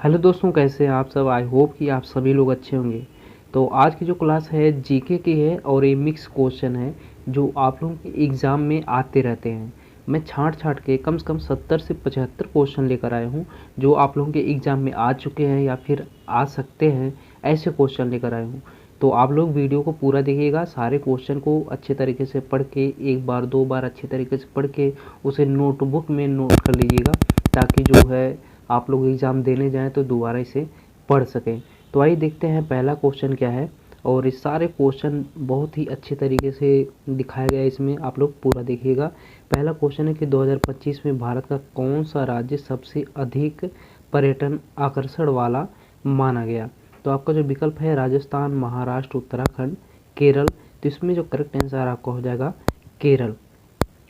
Hello दोस्तों, कैसे हैं आप सब। आई होप कि आप सभी लोग अच्छे होंगे। तो आज की जो क्लास है जीके की है और ये मिक्स क्वेश्चन है जो आप लोगों के एग्ज़ाम में आते रहते हैं। मैं छाँट छाँट के कम से कम 70 से 75 क्वेश्चन लेकर आया हूँ जो आप लोगों के एग्ज़ाम में आ चुके हैं या फिर आ सकते हैं, ऐसे क्वेश्चन लेकर आया हूँ। तो आप लोग वीडियो को पूरा देखिएगा, सारे क्वेश्चन को अच्छे तरीके से पढ़ के एक बार दो बार अच्छे तरीके से पढ़ के उसे नोटबुक में नोट कर लीजिएगा, ताकि जो है आप लोग एग्ज़ाम देने जाएं तो दोबारा इसे पढ़ सकें। तो आइए देखते हैं पहला क्वेश्चन क्या है। और इस सारे क्वेश्चन बहुत ही अच्छे तरीके से दिखाया गया है, इसमें आप लोग पूरा देखिएगा। पहला क्वेश्चन है कि 2025 में भारत का कौन सा राज्य सबसे अधिक पर्यटन आकर्षण वाला माना गया। तो आपका जो विकल्प है राजस्थान, महाराष्ट्र, उत्तराखंड, केरल। तो इसमें जो करेक्ट आंसर आपका हो जाएगा केरल।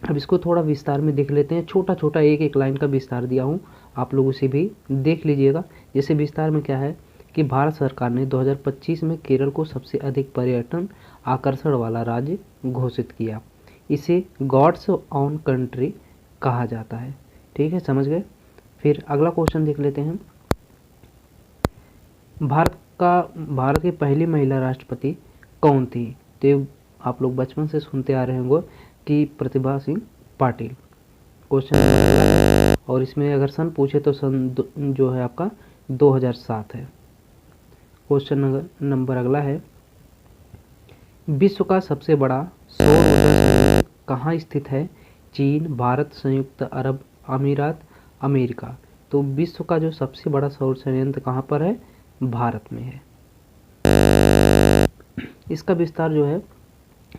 अब इसको थोड़ा विस्तार में देख लेते हैं, छोटा छोटा एक एक लाइन का विस्तार दिया हूँ, आप लोग उसे भी देख लीजिएगा। जैसे विस्तार में क्या है कि भारत सरकार ने 2025 में केरल को सबसे अधिक पर्यटन आकर्षण वाला राज्य घोषित किया। इसे गॉड्स ओन कंट्री कहा जाता है। ठीक है, समझ गए। फिर अगला क्वेश्चन देख लेते हैं। भारत की पहली महिला राष्ट्रपति कौन थी। तो आप लोग बचपन से सुनते आ रहे होंगे कि प्रतिभा सिंह पाटिल। क्वेश्चन है और इसमें अगर सन पूछे तो सन जो है आपका 2007 है। क्वेश्चन नंबर अगला है, विश्व का सबसे बड़ा सौर ऊर्जा संयंत्र कहाँ स्थित है। चीन, भारत, संयुक्त अरब अमीरात, अमेरिका। तो विश्व का जो सबसे बड़ा सौर संयंत्र कहाँ पर है, भारत में है। इसका विस्तार जो है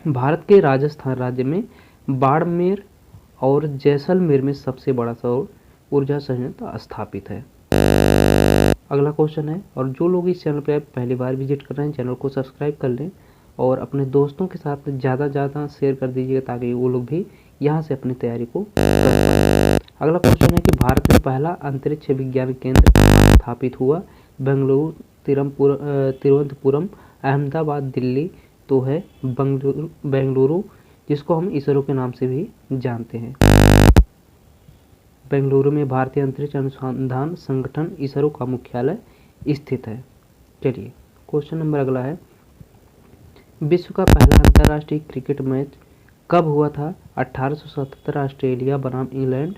भारत के राजस्थान राज्य में बाड़मेर और जैसलमेर में सबसे बड़ा सौर ऊर्जा संयंत्र स्थापित है। अगला क्वेश्चन है, और जो लोग इस चैनल पर पहली बार विजिट कर रहे हैं चैनल को सब्सक्राइब कर लें और अपने दोस्तों के साथ ज़्यादा शेयर कर दीजिएगा ताकि वो लोग भी यहाँ से अपनी तैयारी को कर पाएं। अगला क्वेश्चन है कि भारत में पहला अंतरिक्ष विज्ञान केंद्र स्थापित हुआ। बेंगलुरु, तिरुवनंतपुरम, अहमदाबाद, दिल्ली। तो है बेंगलुरु, जिसको हम इसरो के नाम से भी जानते हैं। बेंगलुरु में भारतीय अंतरिक्ष अनुसंधान संगठन इसरो का मुख्यालय स्थित है। चलिए क्वेश्चन नंबर अगला है, विश्व का पहला अंतर्राष्ट्रीय क्रिकेट मैच कब हुआ था। 1877 ऑस्ट्रेलिया बनाम इंग्लैंड,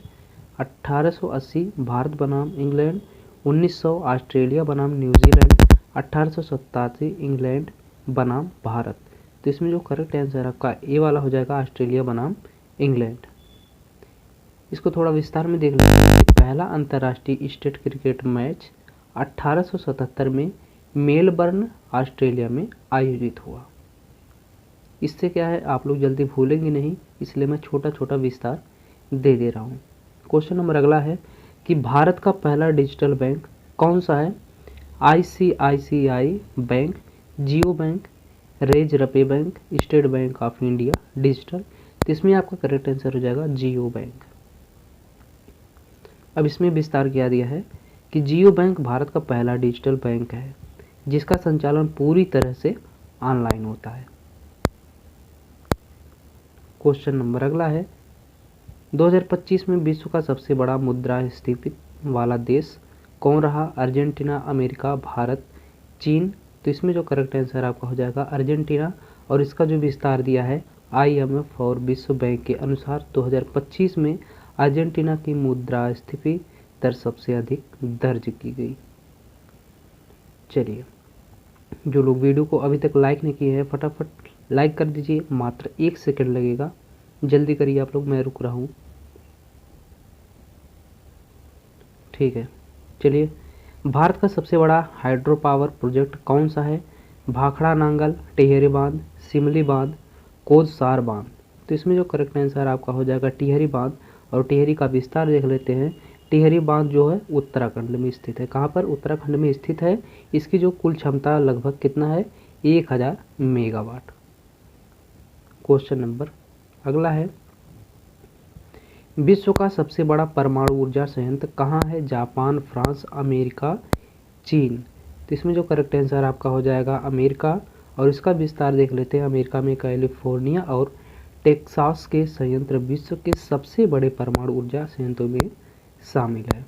1880 भारत बनाम इंग्लैंड, 1900 ऑस्ट्रेलिया बनाम न्यूजीलैंड, 1887 इंग्लैंड बनाम भारत। तो इसमें जो करेक्ट आंसर आपका ए वाला हो जाएगा, ऑस्ट्रेलिया बनाम इंग्लैंड। इसको थोड़ा विस्तार में देख लेते हैं। पहला अंतर्राष्ट्रीय टेस्ट क्रिकेट मैच 1877 में मेलबर्न, ऑस्ट्रेलिया में आयोजित हुआ। इससे क्या है आप लोग जल्दी भूलेंगे नहीं, इसलिए मैं छोटा छोटा विस्तार दे दे रहा हूँ। क्वेश्चन नंबर अगला है कि भारत का पहला डिजिटल बैंक कौन सा है। आईसीआईसीआई बैंक, जियो बैंक, रेज रपे bank, state bank of India digital. तो इसमें आपका करेक्ट आंसर हो जाएगा जियो बैंक। अब इसमें विस्तार किया दिया है कि जियो बैंक भारत का पहला डिजिटल बैंक है जिसका संचालन पूरी तरह से ऑनलाइन होता है। क्वेश्चन नंबर अगला है, 2025 में विश्व का सबसे बड़ा मुद्रास्फीति वाला देश कौन रहा। अर्जेंटीना, अमेरिका, भारत, चीन। तो इसमें जो करेक्ट आंसर आपका हो जाएगा अर्जेंटीना। और इसका जो विस्तार दिया है IMF और विश्व बैंक के अनुसार 2025 में अर्जेंटीना की मुद्रास्फीति दर सबसे अधिक दर्ज की गई। चलिए, जो लोग वीडियो को अभी तक लाइक नहीं किए हैं फटाफट लाइक कर दीजिए, मात्र 1 सेकंड लगेगा, जल्दी करिए आप लोग, मैं रुक रहा हूँ। ठीक है, चलिए, भारत का सबसे बड़ा हाइड्रो पावर प्रोजेक्ट कौन सा है। भाखड़ा नांगल, टिहरी बांध, सिमली बांध, कोदसार बांध। तो इसमें जो करेक्ट आंसर आपका हो जाएगा टिहरी बांध। और टिहरी का विस्तार देख लेते हैं। टिहरी बांध जो है उत्तराखंड में स्थित है। कहाँ पर, उत्तराखंड में स्थित है। इसकी जो कुल क्षमता लगभग कितना है, 1000 मेगावाट। क्वेश्चन नंबर अगला है, विश्व का सबसे बड़ा परमाणु ऊर्जा संयंत्र कहाँ है। जापान, फ्रांस, अमेरिका, चीन। तो इसमें जो करेक्ट आंसर आपका हो जाएगा अमेरिका। और इसका विस्तार देख लेते हैं। अमेरिका में कैलिफोर्निया और टेक्सास के संयंत्र विश्व के सबसे बड़े परमाणु ऊर्जा संयंत्रों में शामिल है।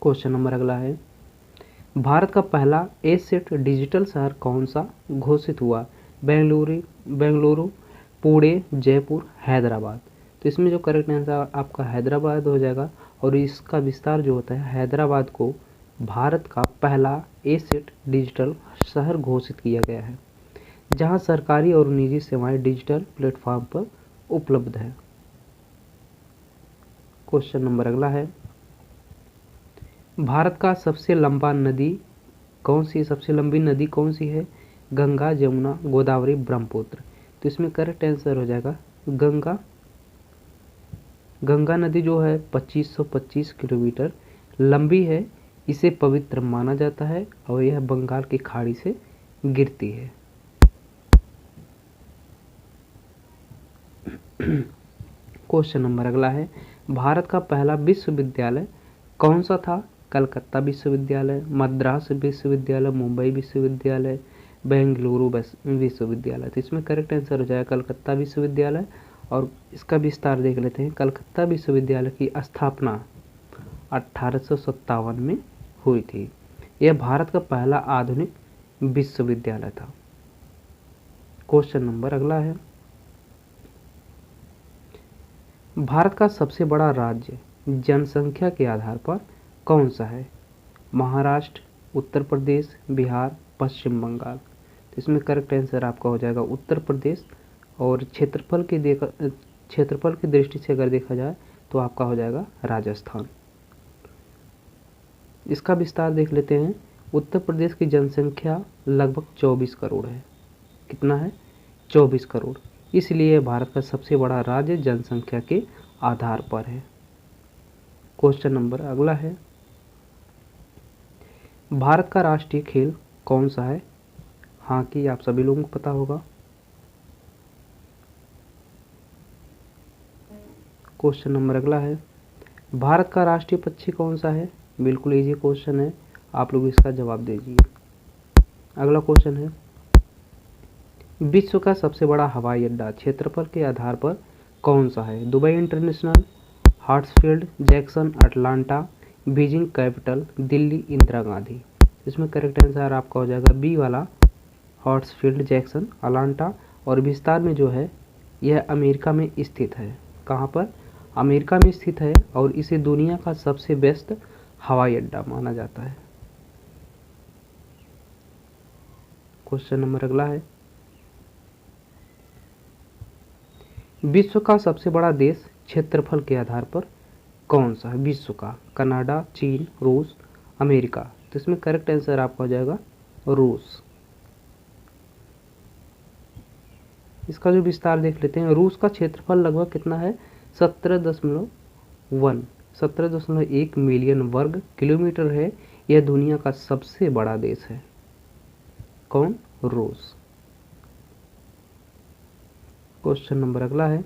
क्वेश्चन नंबर अगला है, भारत का पहला एसेट डिजिटल शहर कौन सा घोषित हुआ? बेंगलुरु, पुणे, जयपुर, हैदराबाद। तो इसमें जो करेक्ट आंसर आपका हैदराबाद हो जाएगा। और इसका विस्तार जो होता है, हैदराबाद को भारत का पहला एसेट डिजिटल शहर घोषित किया गया है, जहां सरकारी और निजी सेवाएं डिजिटल प्लेटफॉर्म पर उपलब्ध है। क्वेश्चन नंबर अगला है, भारत का सबसे लंबी नदी कौन सी है? गंगा, जमुना, गोदावरी, ब्रह्मपुत्र। तो इसमें करेक्ट आंसर हो जाएगा गंगा। गंगा नदी जो है 2525 किलोमीटर लंबी है। इसे पवित्र माना जाता है और यह बंगाल की खाड़ी से गिरती है। क्वेश्चन नंबर अगला है, भारत का पहला विश्वविद्यालय कौन सा था? कलकत्ता विश्वविद्यालय, मद्रास विश्वविद्यालय, मुंबई विश्वविद्यालय, बेंगलुरु विश्वविद्यालय। तो इसमें करेक्ट आंसर हो जाएगा कलकत्ता विश्वविद्यालय। और इसका विस्तार देख लेते हैं। कलकत्ता विश्वविद्यालय की स्थापना 1857 में हुई थी। यह भारत का पहला आधुनिक विश्वविद्यालय था। क्वेश्चन नंबर अगला है, भारत का सबसे बड़ा राज्य जनसंख्या के आधार पर कौन सा है? महाराष्ट्र, उत्तर प्रदेश, बिहार, पश्चिम बंगाल। तो इसमें करेक्ट आंसर आपका हो जाएगा उत्तर प्रदेश। और क्षेत्रफल की दृष्टि से अगर देखा जाए तो आपका हो जाएगा राजस्थान। इसका विस्तार देख लेते हैं। उत्तर प्रदेश की जनसंख्या लगभग 24 करोड़ है। कितना है? 24 करोड़। इसलिए भारत का सबसे बड़ा राज्य जनसंख्या के आधार पर है। क्वेश्चन नंबर अगला है, भारत का राष्ट्रीय खेल कौन सा है? हॉकी, आप सभी लोगों को पता होगा। क्वेश्चन नंबर अगला है, भारत का राष्ट्रीय पक्षी कौन सा है? बिल्कुल इजी क्वेश्चन है, आप लोग इसका जवाब दीजिए। अगला क्वेश्चन है, विश्व का सबसे बड़ा हवाई अड्डा क्षेत्रफल के आधार पर कौन सा है? Dubai International, Hartsfield Jackson Atlanta, Beijing Capital, Delhi Indira Gandhi. इसमें करेक्ट आंसर आपका हो जाएगा बी वाला, हार्ट्सफील्ड जैक्सन अटलांटा। और विस्तार में जो है यह अमेरिका में स्थित है। कहाँ पर? अमेरिका में स्थित है। और इसे दुनिया का सबसे बेस्ट हवाई अड्डा माना जाता है। क्वेश्चन नंबर अगला है, विश्व का सबसे बड़ा देश क्षेत्रफल के आधार पर कौन सा है? विश्व का कनाडा, चीन, रूस, अमेरिका। तो इसमें करेक्ट आंसर आपका हो जाएगा रूस। इसका जो विस्तार देख लेते हैं। रूस का क्षेत्रफल लगभग कितना है? 17.1 मिलियन वर्ग किलोमीटर है। यह दुनिया का सबसे बड़ा देश है। कौन? रूस। क्वेश्चन नंबर अगला है,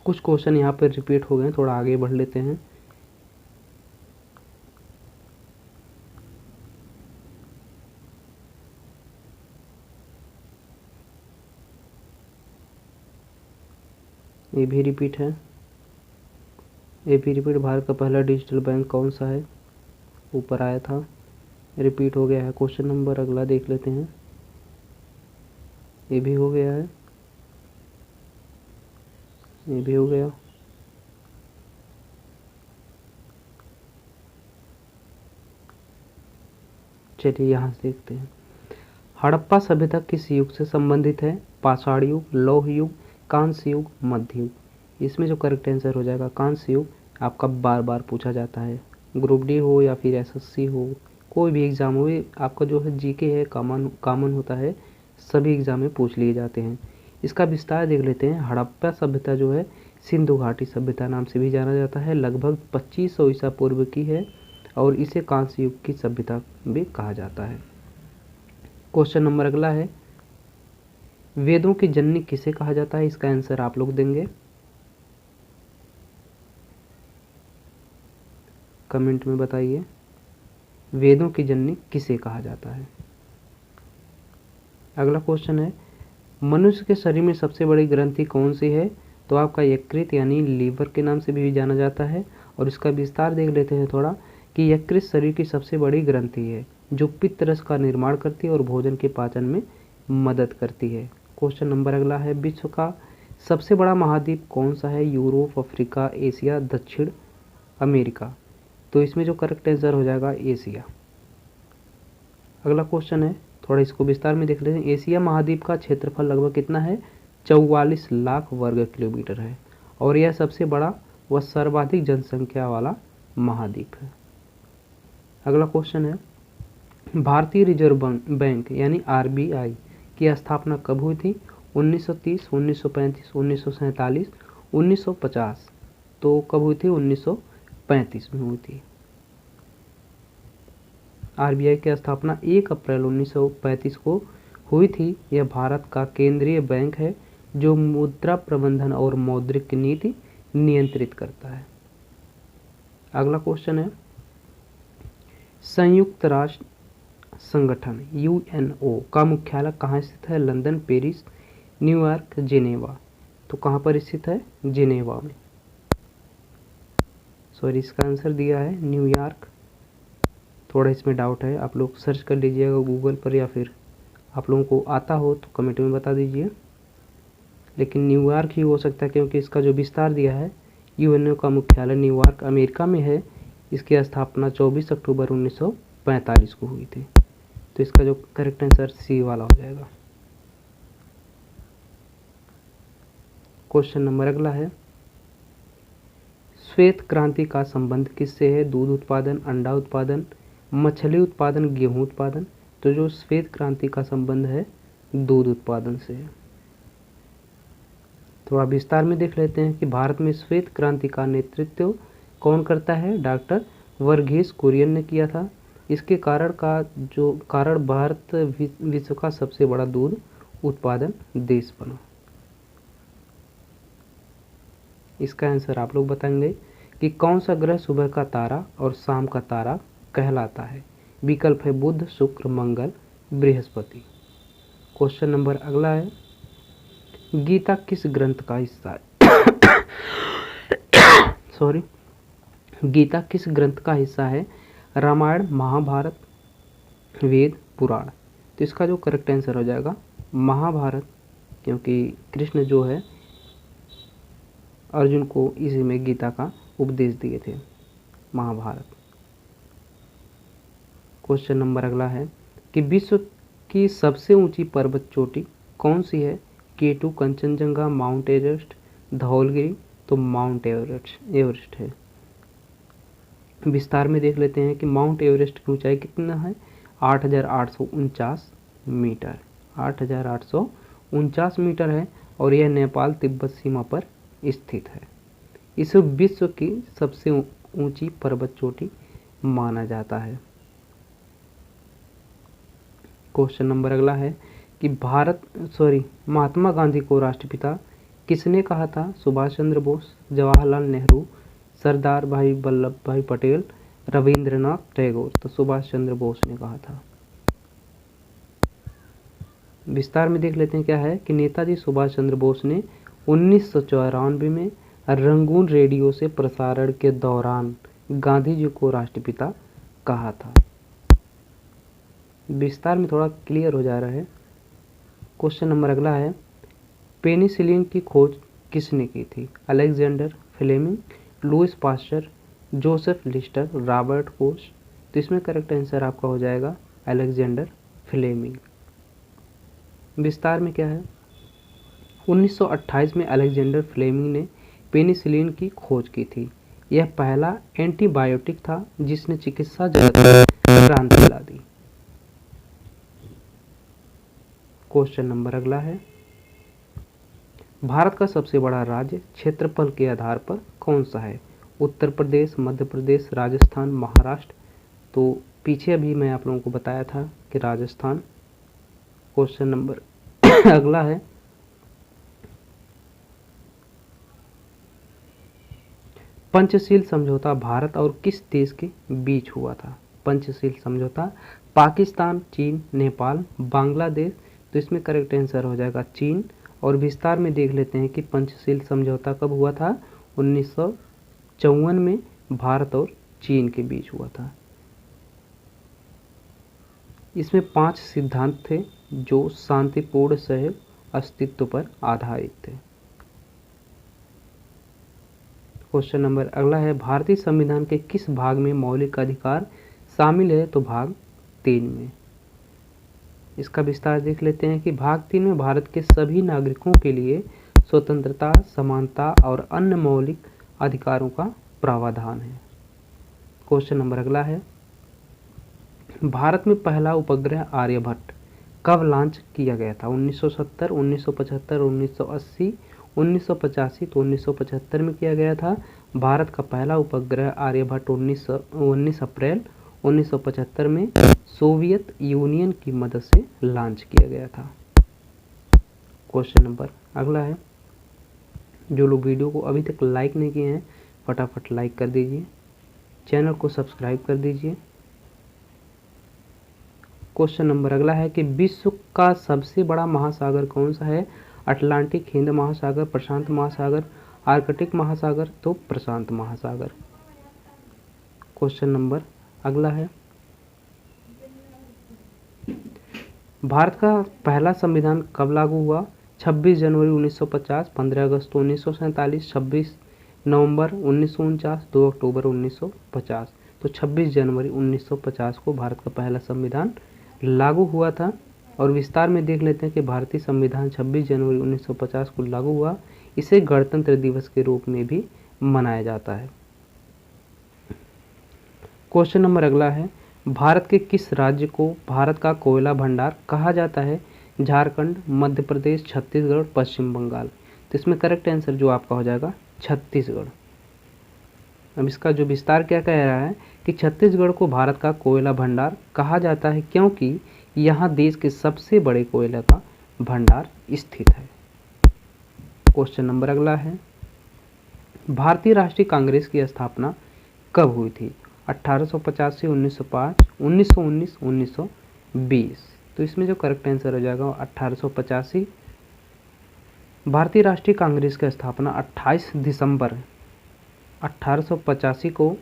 कुछ क्वेश्चन यहाँ पर रिपीट हो गए, थोड़ा आगे बढ़ लेते हैं। ये भी रिपीट है। भारत का पहला डिजिटल बैंक कौन सा है? ऊपर आया था, रिपीट हो गया है। क्वेश्चन नंबर अगला देख लेते हैं। ये भी हो गया है, ये भी हो गया। चलिए यहाँ से देखते हैं। हड़प्पा सभ्यता किस युग से संबंधित है? पाषाण युग, लौह युग, कांस्य युग, मध्य युग। इसमें जो करेक्ट आंसर हो जाएगा कांस्य युग। आपका बार बार पूछा जाता है, ग्रुप डी हो या फिर एसएससी हो, कोई भी एग्ज़ाम हो, आपका जो है जीके है कॉमन होता है, सभी एग्ज़ाम में पूछ लिए जाते हैं। इसका विस्तार देख लेते हैं। हड़प्पा सभ्यता जो है सिंधु घाटी सभ्यता नाम से भी जाना जाता है। लगभग 2500 ईसा पूर्व की है और इसे कांस्य युग की सभ्यता भी कहा जाता है। क्वेश्चन नंबर अगला है, वेदों की जननी किसे कहा जाता है? इसका आंसर आप लोग देंगे, कमेंट में बताइए। वेदों की जननी किसे कहा जाता है? अगला क्वेश्चन है, मनुष्य के शरीर में सबसे बड़ी ग्रंथि कौन सी है? तो आपका यकृत यानी लीवर के नाम से भी जाना जाता है। और इसका विस्तार देख लेते हैं थोड़ा कि यकृत शरीर की सबसे बड़ी ग्रंथि है जो पित्त रस का निर्माण करती है और भोजन के पाचन में मदद करती है। क्वेश्चन नंबर अगला है, विश्व का सबसे बड़ा महाद्वीप कौन सा है? यूरोप, अफ्रीका, एशिया, दक्षिण अमेरिका। तो इसमें जो करेक्ट आंसर हो जाएगा एशिया। अगला क्वेश्चन है, थोड़ा इसको विस्तार में देख लेते हैं। एशिया महाद्वीप का क्षेत्रफल लगभग कितना है? 44 लाख वर्ग किलोमीटर है और यह सबसे बड़ा व सर्वाधिक जनसंख्या वाला महाद्वीप है। अगला क्वेश्चन है, भारतीय रिजर्व बैंक यानी आरबीआई की स्थापना कब हुई थी? 1930, 1935, 1947, 1950। तो कब हुई थी? 1935 में हुई थी। आरबीआई की स्थापना 1 अप्रैल 1935 को हुई थी। यह भारत का केंद्रीय बैंक है जो मुद्रा प्रबंधन और मौद्रिक नीति नियंत्रित करता है। अगला क्वेश्चन है, संयुक्त राष्ट्र संगठन यूएनओ का मुख्यालय कहाँ स्थित है? London, Paris, New York, Geneva. तो कहाँ पर स्थित है? जिनेवा में। सॉरी, इसका आंसर दिया है न्यूयॉर्क। थोड़ा इसमें डाउट है, आप लोग सर्च कर लीजिएगा गूगल पर या फिर आप लोगों को आता हो तो कमेंट में बता दीजिए, लेकिन न्यूयॉर्क ही हो सकता है क्योंकि इसका जो विस्तार दिया है, यूएनओ का मुख्यालय न्यूयॉर्क अमेरिका में है। इसकी स्थापना 24 अक्टूबर 1945 को हुई थी। तो इसका जो करेक्ट आंसर सी वाला हो जाएगा। क्वेश्चन नंबर अगला है, श्वेत क्रांति का संबंध किससे है? दूध उत्पादन, अंडा उत्पादन, मछली उत्पादन, गेहूं उत्पादन। तो जो श्वेत क्रांति का संबंध है दूध उत्पादन से है। थोड़ा विस्तार में देख लेते हैं कि भारत में श्वेत क्रांति का नेतृत्व कौन करता है? डॉक्टर वर्गीस कुरियन ने किया था। इसके कारण भारत विश्व का सबसे बड़ा दूध उत्पादन देश बना। इसका आंसर आप लोग बताएंगे कि कौन सा ग्रह सुबह का तारा और शाम का तारा कहलाता है? विकल्प है बुध, शुक्र, मंगल, बृहस्पति। क्वेश्चन नंबर अगला है, गीता किस ग्रंथ का हिस्सा है? सॉरी, गीता किस ग्रंथ का हिस्सा है? रामायण, महाभारत, वेद, पुराण। तो इसका जो करेक्ट आंसर हो जाएगा महाभारत, क्योंकि कृष्ण जो है अर्जुन को इसी में गीता का उपदेश दिए थे, महाभारत। क्वेश्चन नंबर अगला है कि विश्व की सबसे ऊंची पर्वत चोटी कौन सी है? केटू, कंचनजंगा, माउंट एवरेस्ट, धौलगिरी। तो माउंट एवरेस्ट है। विस्तार में देख लेते हैं कि माउंट एवरेस्ट की ऊंचाई कितना है? 8,849 मीटर। 8,849 मीटर है और यह नेपाल तिब्बत सीमा पर स्थित है। इसे विश्व की सबसे ऊंची पर्वत चोटी माना जाता है। क्वेश्चन नंबर अगला है कि महात्मा गांधी को राष्ट्रपिता किसने कहा था? सुभाष चंद्र बोस, जवाहरलाल नेहरू, सरदार भाई वल्लभ भाई पटेल, रविंद्रनाथ टैगोर। तो सुभाष चंद्र बोस ने कहा था। विस्तार में देख लेते हैं क्या है कि नेताजी सुभाष चंद्र बोस ने 1994 में रंगून रेडियो से प्रसारण के दौरान गांधी जी को राष्ट्रपिता कहा था। विस्तार में थोड़ा क्लियर हो जा रहा है। क्वेश्चन नंबर अगला है, पेनिसिलिन की खोज किसने की थी? Alexander Fleming, Louis Pasteur, Joseph Lister, Robert Koch. तो इसमें करेक्ट आंसर आपका हो जाएगा अलेक्जेंडर फ्लेमिंग। विस्तार में क्या है, 1928 में अलेक्जेंडर फ्लेमिंग ने पेनिसिलिन की खोज की थी। यह पहला एंटीबायोटिक था जिसने चिकित्सा जगत में क्रांति ला दी। क्वेश्चन नंबर अगला है, भारत का सबसे बड़ा राज्य क्षेत्रफल के आधार पर कौन सा है? उत्तर प्रदेश, मध्य प्रदेश, राजस्थान, महाराष्ट्र। तो पीछे अभी मैं आप लोगों को बताया था कि राजस्थान। क्वेश्चन नंबर अगला है, पंचशील समझौता भारत और किस देश के बीच हुआ था? पंचशील समझौता पाकिस्तान, चीन, नेपाल, बांग्लादेश। तो इसमें करेक्ट आंसर हो जाएगा चीन और विस्तार में देख लेते हैं कि पंचशील समझौता कब हुआ था। 1954 में भारत और चीन के बीच हुआ था। इसमें 5 सिद्धांत थे जो शांतिपूर्ण सह अस्तित्व पर आधारित थे। क्वेश्चन नंबर अगला है, भारतीय संविधान के किस भाग में मौलिक अधिकार शामिल है? तो भाग 3 में। इसका विस्तार देख लेते हैं कि भाग 3 में भारत के सभी नागरिकों के लिए स्वतंत्रता, समानता और अन्य मौलिक अधिकारों का प्रावधान है। क्वेश्चन नंबर अगला है, भारत में पहला उपग्रह आर्यभट्ट कब लॉन्च किया गया था? 1970, 1975, 1980, 1985। तो 1975 में किया गया था। भारत का पहला उपग्रह आर्यभट्ट 19 अप्रैल 1975 में सोवियत यूनियन की मदद से लॉन्च किया गया था। क्वेश्चन नंबर अगला है, जो लोग वीडियो को अभी तक लाइक नहीं किए हैं फटाफट लाइक कर दीजिए, चैनल को सब्सक्राइब कर दीजिए। क्वेश्चन नंबर अगला है कि विश्व का सबसे बड़ा महासागर कौन सा है? अटलांटिक, हिंद महासागर, प्रशांत महासागर, आर्कटिक महासागर। तो प्रशांत महासागर। क्वेश्चन नंबर अगला है, भारत का पहला संविधान कब लागू हुआ? 26 जनवरी 1950, 15 अगस्त 1947, 26 नवंबर 1949, 2 अक्टूबर 1950। तो 26 जनवरी 1950 को भारत का पहला संविधान लागू हुआ था। और विस्तार में देख लेते हैं कि भारतीय संविधान 26 जनवरी 1950 को लागू हुआ। इसे गणतंत्र दिवस के रूप में भी मनाया जाता है। क्वेश्चन नंबर अगला है, भारत के किस राज्य को भारत का कोयला भंडार कहा जाता है? झारखंड, मध्य प्रदेश, छत्तीसगढ़, पश्चिम बंगाल। तो इसमें करेक्ट आंसर जो आपका हो जाएगा छत्तीसगढ़। अब इसका जो विस्तार क्या कह रहा है कि छत्तीसगढ़ को भारत का कोयला भंडार कहा जाता है क्योंकि यहाँ देश के सबसे बड़े कोयला का भंडार स्थित है। क्वेश्चन नंबर अगला है, भारतीय राष्ट्रीय कांग्रेस की स्थापना कब हुई थी? 1885, 1905, 1919, 1920। तो इसमें जो करेक्ट आंसर हो जाएगा 1885। भारतीय राष्ट्रीय कांग्रेस की स्थापना 28 दिसंबर 1885 को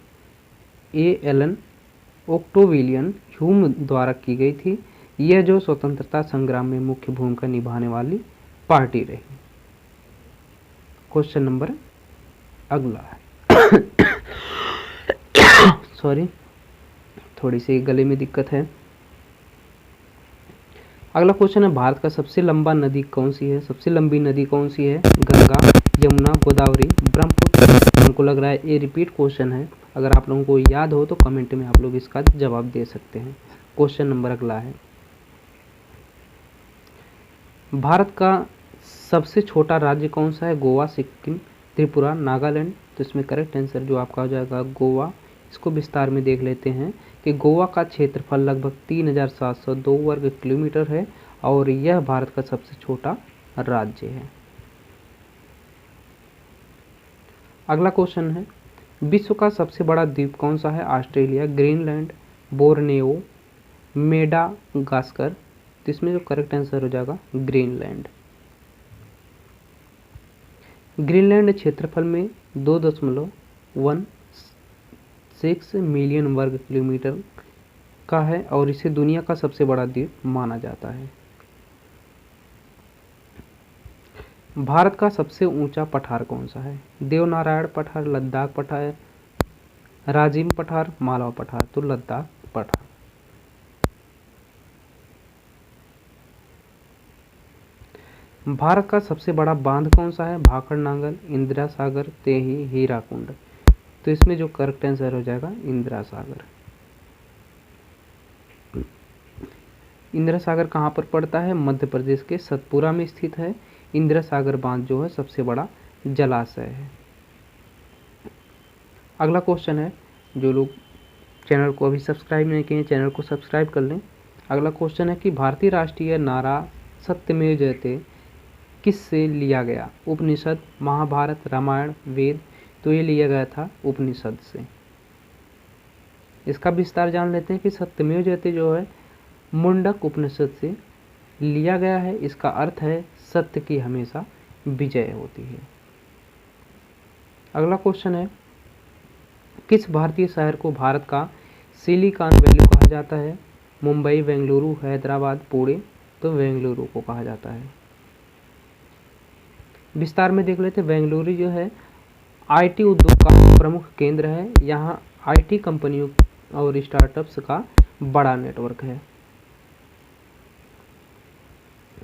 एलन ओक्टोविलियन ह्यूम द्वारा की गई थी। यह जो स्वतंत्रता संग्राम में मुख्य भूमिका निभाने वाली पार्टी रही। क्वेश्चन नंबर अगला है सॉरी, थोड़ी सी गले में दिक्कत है। अगला क्वेश्चन है, भारत का सबसे लंबा नदी कौन सी है? सबसे लंबी नदी कौन सी है? गंगा, यमुना, गोदावरी, ब्रह्मपुत्र। हमको लग रहा है ये रिपीट क्वेश्चन है। अगर आप लोगों को याद हो तो कमेंट में आप लोग इसका जवाब दे सकते हैं। क्वेश्चन नंबर अगला है, भारत का सबसे छोटा राज्य कौन सा है? गोवा, सिक्किम, त्रिपुरा, नागालैंड। तो इसमें करेक्ट आंसर जो आपका हो जाएगा गोवा। इसको विस्तार में देख लेते हैं कि गोवा का क्षेत्रफल लगभग 3702 वर्ग किलोमीटर है और यह भारत का सबसे छोटा राज्य है। अगला क्वेश्चन है, विश्व का सबसे बड़ा द्वीप कौन सा है? Australia, Greenland, Borneo, Madagascar. तो इसमें जो करेक्ट आंसर हो जाएगा ग्रीनलैंड। ग्रीनलैंड क्षेत्रफल में 2.16 मिलियन वर्ग किलोमीटर का है और इसे दुनिया का सबसे बड़ा द्वीप माना जाता है। भारत का सबसे ऊंचा पठार कौन सा है? देवनारायण पठार, लद्दाख पठार, राजिम पठार, मालवा पठार। तो लद्दाख पठार। भारत का सबसे बड़ा बांध कौन सा है? भाखड़ नांगल, इंदिरा सागर, तेही, हीराकुंड। तो इसमें जो करेक्ट आंसर हो जाएगा इंदिरा सागर। इंदिरा सागर कहाँ पर पड़ता है? मध्य प्रदेश के सतपुरा में स्थित है। इंदिरा सागर बांध जो है सबसे बड़ा जलाशय है। अगला क्वेश्चन है, जो लोग चैनल को अभी सब्सक्राइब नहीं किए चैनल को सब्सक्राइब कर लें। अगला क्वेश्चन है कि भारतीय राष्ट्रीय नारा सत्यमेव जयते किससे लिया गया? उपनिषद, महाभारत, रामायण, वेद। तो ये लिया गया था उपनिषद से। इसका विस्तार जान लेते हैं कि सत्यमेव जयते जो है मुंडक उपनिषद से लिया गया है, इसका अर्थ है सत्य की हमेशा विजय होती है। अगला क्वेश्चन है, किस भारतीय शहर को भारत का सिलिकॉन वैली कहा जाता है? मुंबई, बेंगलुरु, हैदराबाद, पुणे, तो बेंगलुरु को कहा जाता है। विस्तार में देख लेते हैं। बेंगलुरु जो है आईटी उद्योग का प्रमुख केंद्र है। यहाँ आईटी कंपनियों और स्टार्टअप्स का बड़ा नेटवर्क है।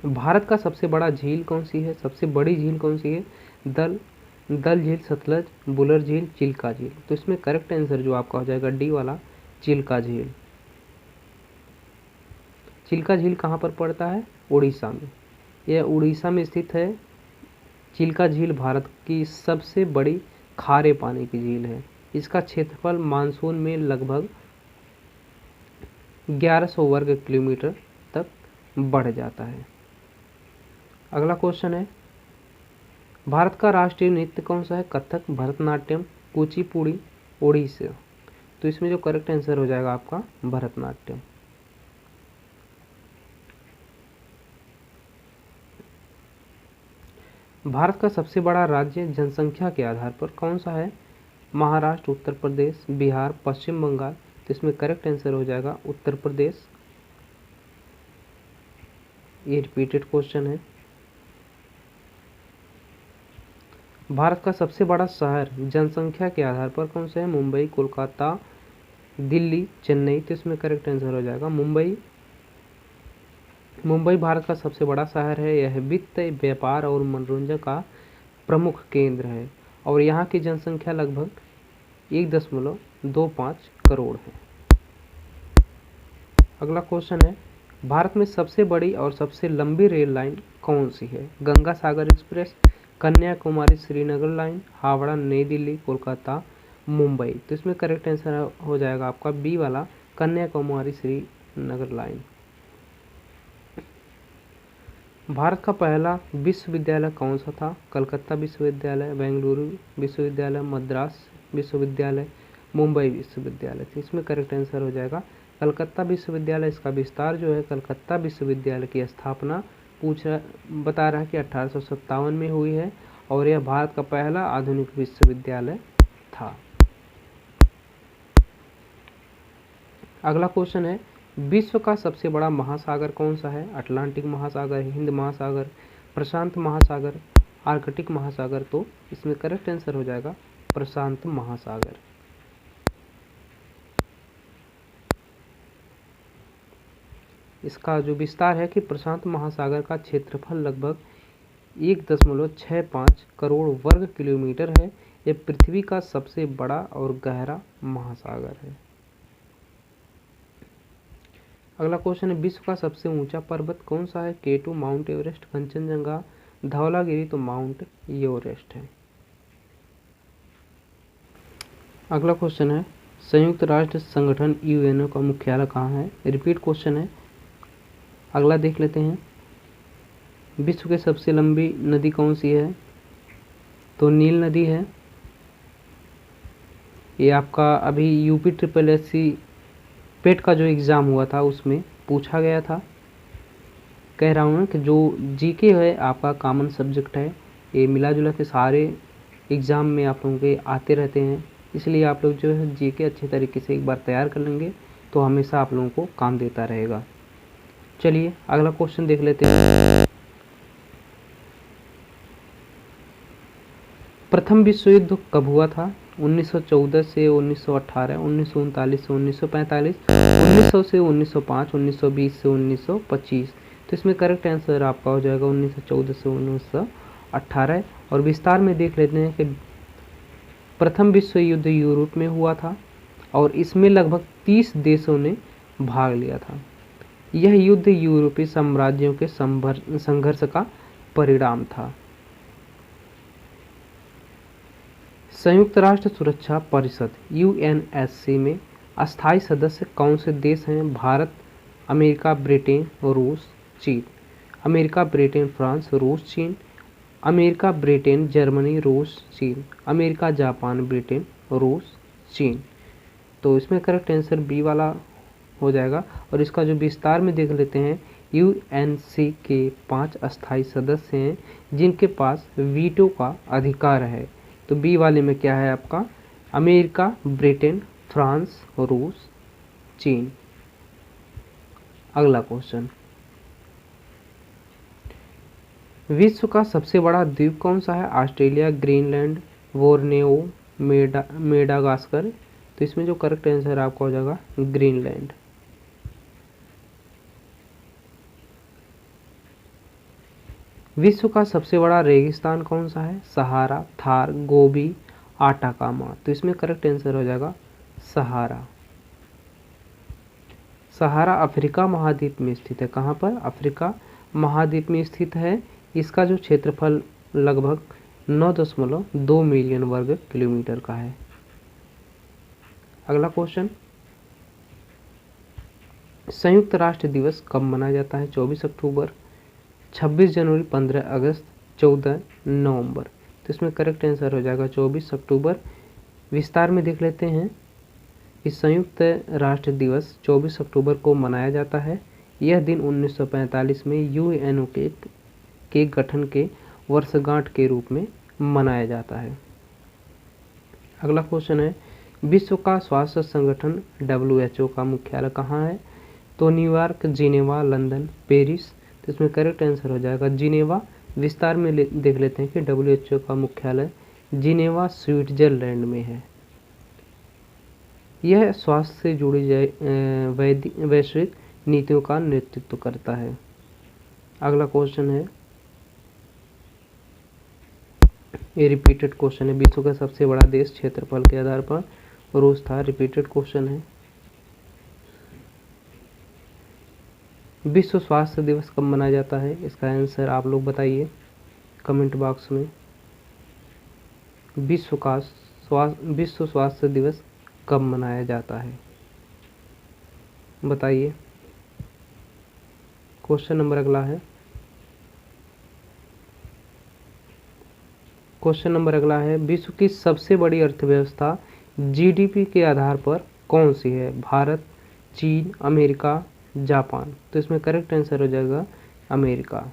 भारत का सबसे बड़ा झील कौन सी है? सबसे बड़ी झील कौन सी है? दल झील, सतलज, बुलर झील, चिल्का झील। तो इसमें करेक्ट आंसर जो आपका हो जाएगा डी वाला, चिल्का झील। चिल्का झील कहाँ पर पड़ता है? उड़ीसा में। यह उड़ीसा में स्थित है। चिल्का झील भारत की सबसे बड़ी खारे पानी की झील है। इसका क्षेत्रफल मानसून में लगभग 1100 वर्ग किलोमीटर तक बढ़ जाता है। अगला क्वेश्चन है, भारत का राष्ट्रीय नृत्य कौन सा है? कथक, भरतनाट्यम, कुचिपुड़ी, ओडिसी। तो इसमें जो करेक्ट आंसर हो जाएगा आपका भरतनाट्यम। भारत का सबसे बड़ा राज्य जनसंख्या के आधार पर कौन सा है? महाराष्ट्र, उत्तर प्रदेश, बिहार, पश्चिम बंगाल। तो इसमें करेक्ट आंसर हो जाएगा उत्तर प्रदेश। ये रिपीटेड क्वेश्चन है। भारत का सबसे बड़ा शहर जनसंख्या के आधार पर कौन सा है? मुंबई, कोलकाता, दिल्ली, चेन्नई। तो इसमें करेक्ट आंसर हो जाएगा मुंबई। मुंबई भारत का सबसे बड़ा शहर है। यह वित्त, व्यापार और मनोरंजन का प्रमुख केंद्र है और यहाँ की जनसंख्या लगभग 1.25 करोड़ है। अगला क्वेश्चन है, भारत में सबसे बड़ी और सबसे लंबी रेल लाइन कौन सी है? गंगा सागर एक्सप्रेस, कन्याकुमारी श्रीनगर लाइन, हावड़ा नई दिल्ली, कोलकाता मुंबई। तो इसमें करेक्ट आंसर हो जाएगा आपका बी वाला, कन्याकुमारी श्रीनगर लाइन। भारत का पहला विश्वविद्यालय कौन सा था? कलकत्ता विश्वविद्यालय, बेंगलुरु विश्वविद्यालय, मद्रास विश्वविद्यालय, मुंबई विश्वविद्यालय। तो इसमें करेक्ट आंसर हो जाएगा कलकत्ता विश्वविद्यालय। इसका विस्तार जो है, कलकत्ता विश्वविद्यालय की स्थापना बता रहा है कि 1857 में हुई है और यह भारत का पहला आधुनिक विश्वविद्यालय था। अगला क्वेश्चन है, विश्व का सबसे बड़ा महासागर कौन सा है? अटलांटिक महासागर, हिंद महासागर, प्रशांत महासागर, आर्कटिक महासागर। तो इसमें करेक्ट आंसर हो जाएगा प्रशांत महासागर। इसका जो विस्तार है कि प्रशांत महासागर का क्षेत्रफल लगभग 1.65 करोड़ वर्ग किलोमीटर है। यह पृथ्वी का सबसे बड़ा और गहरा महासागर है। अगला क्वेश्चन है, विश्व का सबसे ऊंचा पर्वत कौन सा है? केटू, माउंट एवरेस्ट, कंचनजंगा, धौलागिरी। तो माउंट एवरेस्ट है। अगला क्वेश्चन है, संयुक्त राष्ट्र संगठन यूएनओ का मुख्यालय कहाँ है? रिपीट क्वेश्चन है। अगला देख लेते हैं, विश्व की सबसे लंबी नदी कौन सी है? तो नील नदी है। ये आपका अभी यूपी SSC पेट का जो एग्ज़ाम हुआ था उसमें पूछा गया था। कह रहा हूँ कि जो जीके है आपका कॉमन सब्जेक्ट है, ये मिला जुला के सारे एग्ज़ाम में आप लोगों के आते रहते हैं, इसलिए आप लोग जो है जीके अच्छे तरीके से एक बार तैयार कर लेंगे तो हमेशा आप लोगों को काम देता रहेगा। चलिए अगला क्वेश्चन देख लेते हैं। प्रथम विश्व युद्ध कब हुआ था? 1914 से 1918, 1939 से 1945, 1900 से 1905, 1920 से 1925। तो इसमें करेक्ट आंसर आपका हो जाएगा 1914 से 1918। और विस्तार में देख लेते हैं कि प्रथम विश्व युद्ध यूरोप में हुआ था और इसमें लगभग 30 देशों ने भाग लिया था। यह युद्ध यूरोपीय साम्राज्यों के संघर्ष का परिणाम था। संयुक्त राष्ट्र सुरक्षा परिषद UNSC में अस्थायी सदस्य कौन से देश हैं? भारत, अमेरिका, ब्रिटेन, रूस, चीन। अमेरिका, ब्रिटेन, फ्रांस, रूस, चीन। अमेरिका, ब्रिटेन, जर्मनी, रूस, चीन। अमेरिका, जापान, ब्रिटेन, रूस, चीन। तो इसमें करेक्ट आंसर बी वाला हो जाएगा। और इसका जो विस्तार में देख लेते हैं, यूएनसी के 5 अस्थायी सदस्य हैं जिनके पास वीटो का अधिकार है। तो बी वाले में क्या है आपका? अमेरिका, ब्रिटेन, फ्रांस, रूस, चीन। अगला क्वेश्चन, विश्व का सबसे बड़ा द्वीप कौन सा है? Australia, Greenland, Borneo, Madagascar. तो इसमें जो करेक्ट आंसर आपका हो जाएगा ग्रीनलैंड। विश्व का सबसे बड़ा रेगिस्तान कौन सा है? सहारा, थार, गोबी, आटाकामा। तो इसमें करेक्ट आंसर हो जाएगा सहारा। सहारा अफ्रीका महाद्वीप में स्थित है। कहाँ पर? अफ्रीका महाद्वीप में स्थित है। इसका जो क्षेत्रफल लगभग 9.2 मिलियन वर्ग किलोमीटर का है। अगला क्वेश्चन, संयुक्त राष्ट्र दिवस कब मनाया जाता है? 24 अक्टूबर, 26 जनवरी, 15 अगस्त, 14 नवंबर। तो इसमें करेक्ट आंसर हो जाएगा 24 अक्टूबर। विस्तार में देख लेते हैं। इस संयुक्त राष्ट्र दिवस 24 अक्टूबर को मनाया जाता है। यह दिन 1945 में यूएनओ के गठन के वर्षगांठ के रूप में मनाया जाता है। अगला क्वेश्चन है, विश्व का स्वास्थ्य संगठन WHO का मुख्यालय कहाँ है? तो न्यूयॉर्क, जिनेवा, लंदन, पेरिस। तो इसमें करेक्ट आंसर हो जाएगा जिनेवा। विस्तार में देख लेते हैं कि WHO का मुख्यालय जिनेवा, स्विट्जरलैंड में है। यह स्वास्थ्य से जुड़ी वैश्विक नीतियों का नेतृत्व करता है। अगला क्वेश्चन है, ये रिपीटेड क्वेश्चन है। विश्व का सबसे बड़ा देश क्षेत्रफल के आधार पर रूस था। रिपीटेड क्वेश्चन है। विश्व स्वास्थ्य दिवस कब मनाया जाता है? इसका आंसर आप लोग बताइए कमेंट बॉक्स में। विश्व स्वास्थ्य दिवस कब मनाया जाता है बताइए। क्वेश्चन नंबर अगला है, क्वेश्चन नंबर अगला है, विश्व की सबसे बड़ी अर्थव्यवस्था जीडीपी के आधार पर कौन सी है? भारत, चीन, अमेरिका, जापान। तो इसमें करेक्ट आंसर हो जाएगा अमेरिका।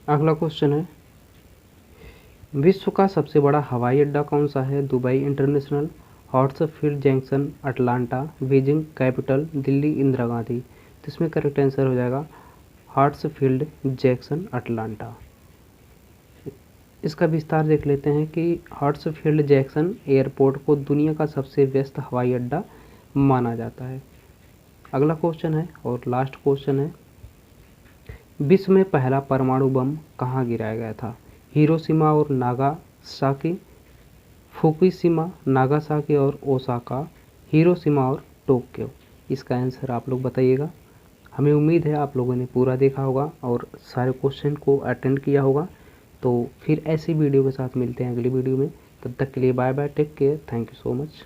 अगला क्वेश्चन है, विश्व का सबसे बड़ा हवाई अड्डा कौन सा है? Dubai International, Hartsfield junction, Atlanta, Beijing Capital, Delhi Indira Gandhi. तो इसमें करेक्ट आंसर हो जाएगा हॉट्सफील्ड जंक्शन, अटलांटा। इसका विस्तार देख लेते हैं कि हॉट्सफील्ड जैक्सन एयरपोर्ट को दुनिया का सबसे व्यस्त हवाई अड्डा माना जाता है। अगला क्वेश्चन है और लास्ट क्वेश्चन है, विश्व में पहला परमाणु बम कहाँ गिराया गया था? हिरोशिमा और नागासाकी, फुकुशिमा, नागासाकी और ओसाका, हिरोशिमा और टोक्यो। इसका आंसर आप लोग बताइएगा। हमें उम्मीद है आप लोगों ने पूरा देखा होगा और सारे क्वेश्चन को अटेंड किया होगा। तो फिर ऐसी वीडियो के साथ मिलते हैं अगली वीडियो में। तब तक के लिए bye bye, take care, thank you so much.